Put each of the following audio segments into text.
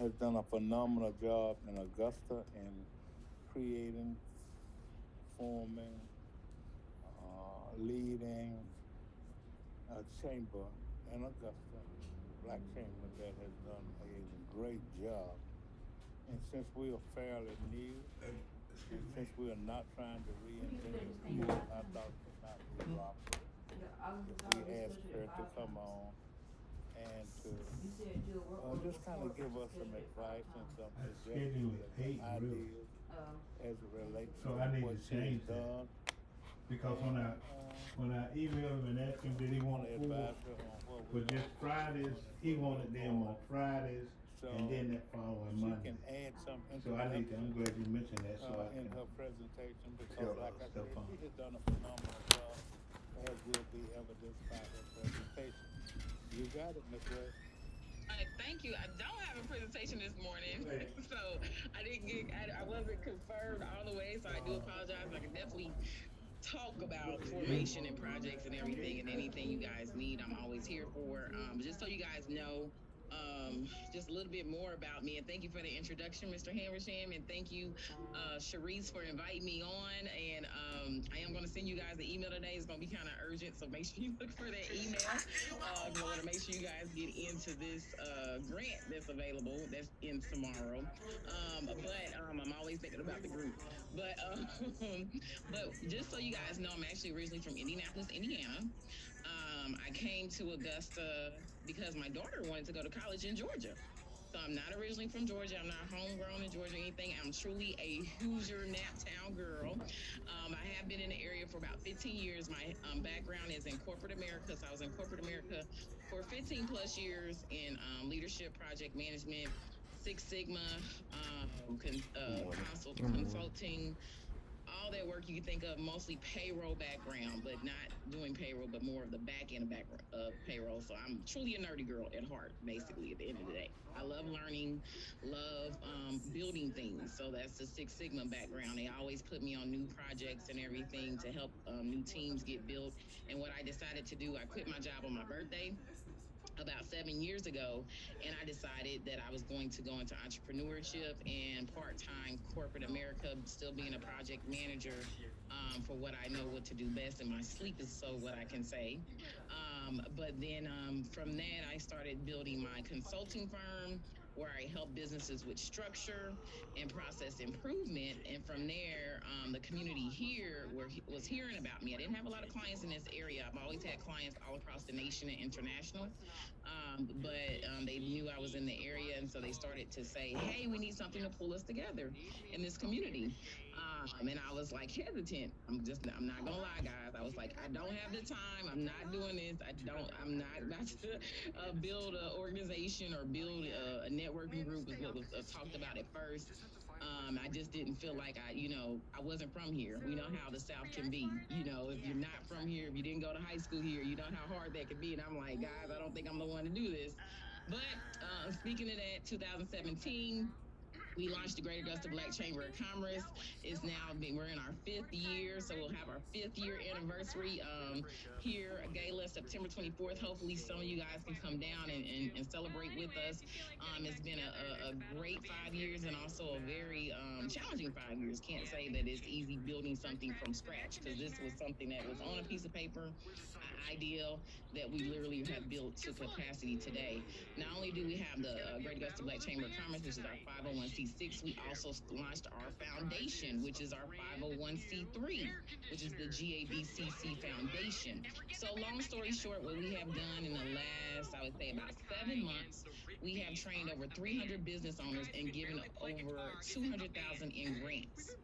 has done a phenomenal job in Augusta in creating, forming, leading a chamber in Augusta, Black Chamber, that has done a great job. And since we are fairly new, Excuse and me. since we are not trying to reinvent the wheel, I thought it would not be robbery if we asked her to come on and to just kind of give us some advice and some I scheduled suggestions at and some 8 really. ideas as it relates So I to need what to she has change that. done. Because And when I emailed him and asked him did he we want want to full advise her on what we for want just to do in the Fridays, morning, he where we're wanted them on going. Fridays and then So that following she Monday. can add some So I'm introduction glad you mentioned that so I in can her presentation because, tell like I said, Stefan. she has done a phenomenal job, as will be evidenced by her presentation. You got it, Miss West. Thank you. I don't have a presentation this morning, Wait. so I wasn't confirmed all the way. So I do apologize. I can definitely talk about formation and projects and everything, and anything you guys need, I'm always here for. Just so you guys know, just a little bit more about me. And thank you for the introduction, Mr. Hamersham, and thank you, Sharice, for inviting me on. And I am going to send you guys the email today. It's going to be kind of urgent, so make sure you look for that email. I want to make sure you guys get into this grant that's available. That's in tomorrow. I'm always thinking about the group. But but just so you guys know, I'm actually originally from Indianapolis, Indiana. I came to Augusta because my daughter wanted to go to college in Georgia. So I'm not originally from Georgia. I'm not homegrown in Georgia or anything. I'm truly a Hoosier Naptown girl. I have been in the area for about 15 years. My background is in corporate America. So I was in corporate America for 15 plus years in leadership, project management, Six Sigma, consulting, all that work you can think of, mostly payroll background, but not doing payroll, but more of the back end of background of payroll. So I'm truly a nerdy girl at heart, basically, at the end of the day. I love learning, love building things. So that's the Six Sigma background. They always put me on new projects and everything to help new teams get built. And what I decided to do, I quit my job on my birthday about 7 years ago, and I decided that I was going to go into entrepreneurship and part-time corporate America, still being a project manager for what I know what to do best, and my sleep is so what I can say. But then from that, I started building my consulting firm where I help businesses with structure and process improvement. And from there, the community here was hearing about me. I didn't have a lot of clients in this area. I've always had clients all across the nation and international, but they knew I was in the area, and so they started to say, "Hey, we need something to pull us together in this community." And I was like hesitant. I'm not gonna lie, guys. I was like, I don't have the time. I'm not doing this. I'm not about to build an organization or build a networking group, is what was talked about at first. I just didn't feel like I wasn't from here. We know how the South can be. If you're not from here, if you didn't go to high school here, you know how hard that can be. And I'm like, guys, I don't think I'm the one to do this. But speaking of that, 2017, we launched the Greater Augusta Black Chamber of Commerce. We're in our fifth year, so we'll have our fifth year anniversary here, a gala September 24th. Hopefully, some of you guys can come down and celebrate with us. It's been a great 5 years and also a very challenging 5 years. Can't say that it's easy building something from scratch because this was something that was on a piece of paper, an ideal that we literally have built to capacity today. Not only do we have the Great Augusta Black Chamber of Commerce, which is our 501c6, we also launched our foundation, which is our 501c3, which is the GABCC Foundation. So, long story short, what we have done in the last, I would say, about 7 months, we have trained over 300 business owners and given over 200,000 in grants.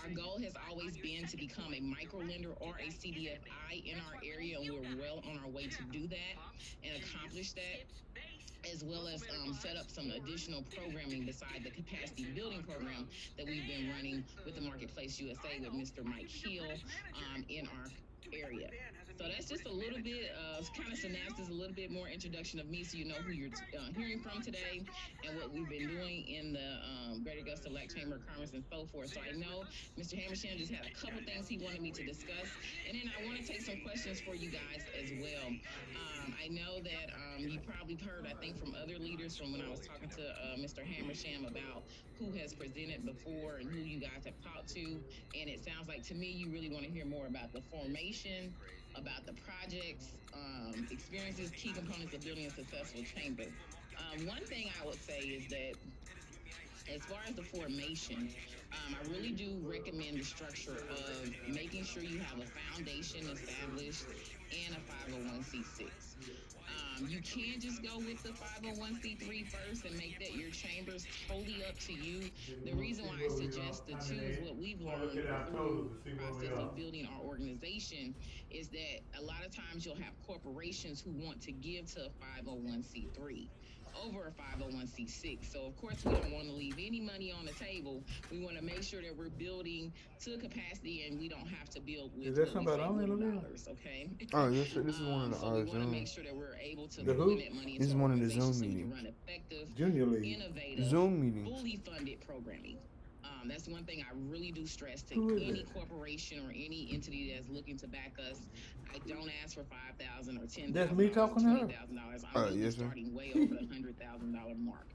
Our goal has always been to become a micro lender or a CDFI in our area, and we're well on our way to do that and accomplish that, as well as set up some additional programming beside the capacity building program that we've been running with the Marketplace USA with Mr. Mike Hill in our area. So that's just a little bit of kind of synopsis, a little bit more introduction of me, so you know who you're hearing from today and what we've been doing in the Greater Augusta Black Chamber of Commerce and so forth. So I know Mr. Hamersham just had a couple things he wanted me to discuss, and then I want to take some questions for you guys as well. I know that you probably heard, I think, from other leaders from when I was talking to Mr. Hamersham about who has presented before and who you guys have talked to. And it sounds like to me you really want to hear more about the formation, about the projects, experiences, key components of building a successful chamber. One thing I would say is that as far as the formation, I really do recommend the structure of making sure you have a foundation established and a 501c6. You can just go with the 501c3 first and make that your chambers totally up to you. The reason why I suggest the two is what we've learned through the process of building our organization is that a lot of times you'll have corporations who want to give to a 501c3 over a 501c6. So of course we don't want to leave any money on the table. We want to make sure that we're building to capacity and we don't have to build with Is that somebody on there, dollars, okay? Oh, yes, sir. This is one of the So we want to Zoom. make sure that we're able to The put who? that money This into is our one of the organization Zoom so we can meetings. run effective, Junior League. innovative, Zoom meetings. fully funded programming. That's one thing I really do stress to Who is any it? corporation or any entity that's looking to back us. I don't ask for $5,000 or $10,000. That's me talking to her? $20,000. I'm really Yes, sir. starting way over the $100,000 mark,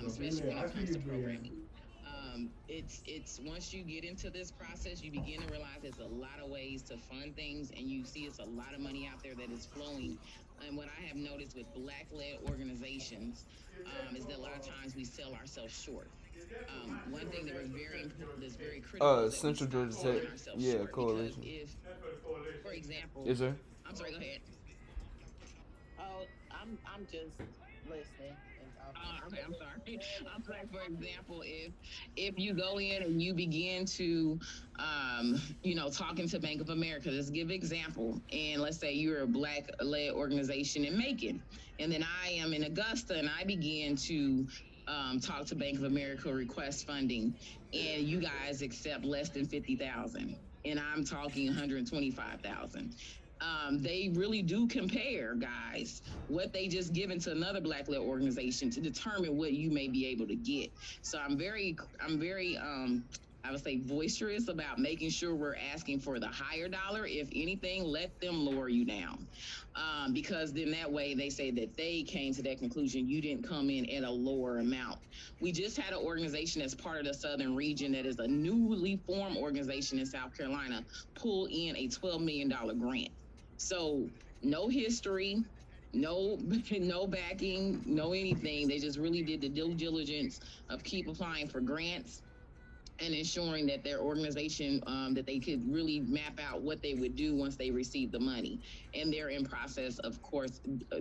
especially when it comes to programming. It's once you get into this process, you begin to realize there's a lot of ways to fund things, and you see it's a lot of money out there that is flowing. And what I have noticed with Black-led organizations is that a lot of times we sell ourselves short. One thing that was that's very critical is that Central we Georgia stop selling Tech. ourselves Yeah, short, coalition. because if, for example, Yes, sir. I'm sorry, go ahead. Oh, I'm just listening. Okay, I'm sorry. I'm sorry. For example, if you go in and you begin to, talking to Bank of America, let's give an example. And let's say you're a Black-led organization in Macon, and then I am in Augusta, and I begin to talk to Bank of America, request funding, and you guys accept less than $50,000, and I'm talking $125,000. They really do compare, guys, what they just given to another Black-led organization to determine what you may be able to get. So I'm very, I would say, boisterous about making sure we're asking for the higher dollar. If anything, let them lower you down. Because then that way they say that they came to that conclusion. You didn't come in at a lower amount. We just had an organization that's part of the Southern region that is a newly formed organization in South Carolina pull in a $12 million grant. So no history, no backing, no anything. They just really did the due diligence of keep applying for grants and ensuring that their organization, that they could really map out what they would do once they receive the money. And they're in process, of course,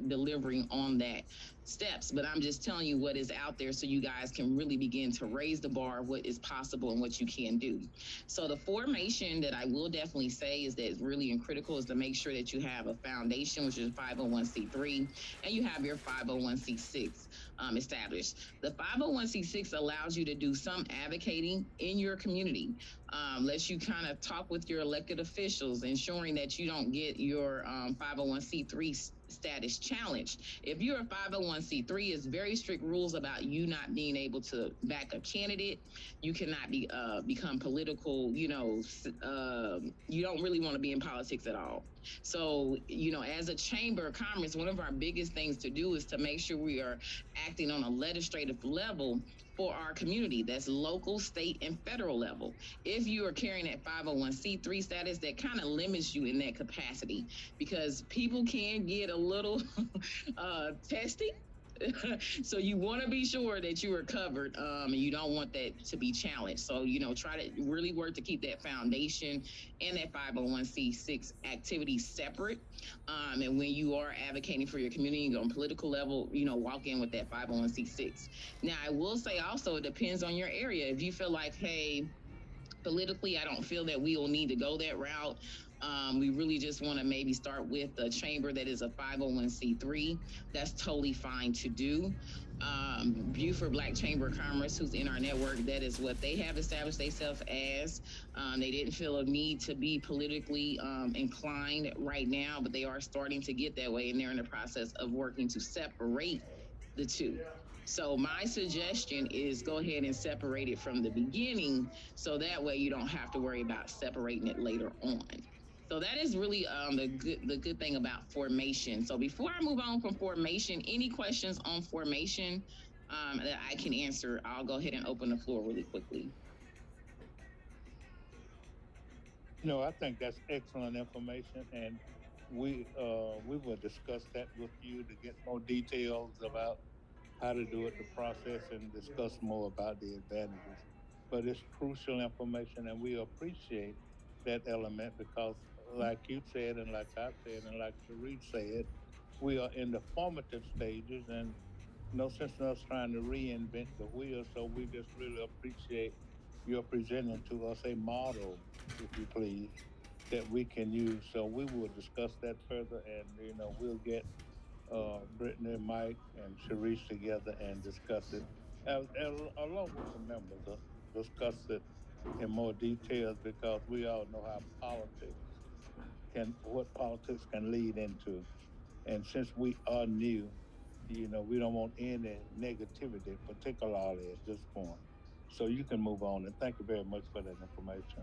delivering on that steps. But I'm just telling you what is out there so you guys can really begin to raise the bar of what is possible and what you can do. So the formation that I will definitely say is that is really critical is to make sure that you have a foundation, which is 501c3, and you have your 501c6 established. The 501c6 allows you to do some advocating in your community. Lets you kind of talk with your elected officials, ensuring that you don't get your 501c3 status challenged. If you're a 501c3, it's very strict rules about you not being able to back a candidate. You cannot become political, you don't really want to be in politics at all. So, as a chamber of commerce, one of our biggest things to do is to make sure we are acting on a legislative level for our community. That's local, state, and federal level. If you are carrying that 501c3 status, that kind of limits you in that capacity, because people can get a little testy. So you want to be sure that you are covered, and you don't want that to be challenged. So, try to really work to keep that foundation and that 501c6 activity separate. And when you are advocating for your community on political level, walk in with that 501c6. Now, I will say also, it depends on your area. If you feel like, hey, politically, I don't feel that we will need to go that route. We really just want to maybe start with the chamber that is a 501c3. That's totally fine to do. Beaufort Black Chamber of Commerce, who's in our network, that is what they have established themselves as. They didn't feel a need to be politically inclined right now, but they are starting to get that way, and they're in the process of working to separate the two. So my suggestion is go ahead and separate it from the beginning, so that way you don't have to worry about separating it later on. So that is really the good thing about formation. So before I move on from formation, any questions on formation that I can answer, I'll go ahead and open the floor really quickly. No, I think that's excellent information, and we will discuss that with you to get more details about how to do it, the process, and discuss more about the advantages. But it's crucial information, and we appreciate that element because, like you said, and like I said, and like Cherie said, we are in the formative stages, and no sense in us trying to reinvent the wheel. So we just really appreciate your presenting to us a model, if you please, that we can use. So we will discuss that further, and we'll get Brittany, Mike, and Sharice together and discuss it, along with the members. Discuss it in more details because we all know how what politics can lead into. And since we are new, we don't want any negativity, particularly at this point. So you can move on, and thank you very much for that information.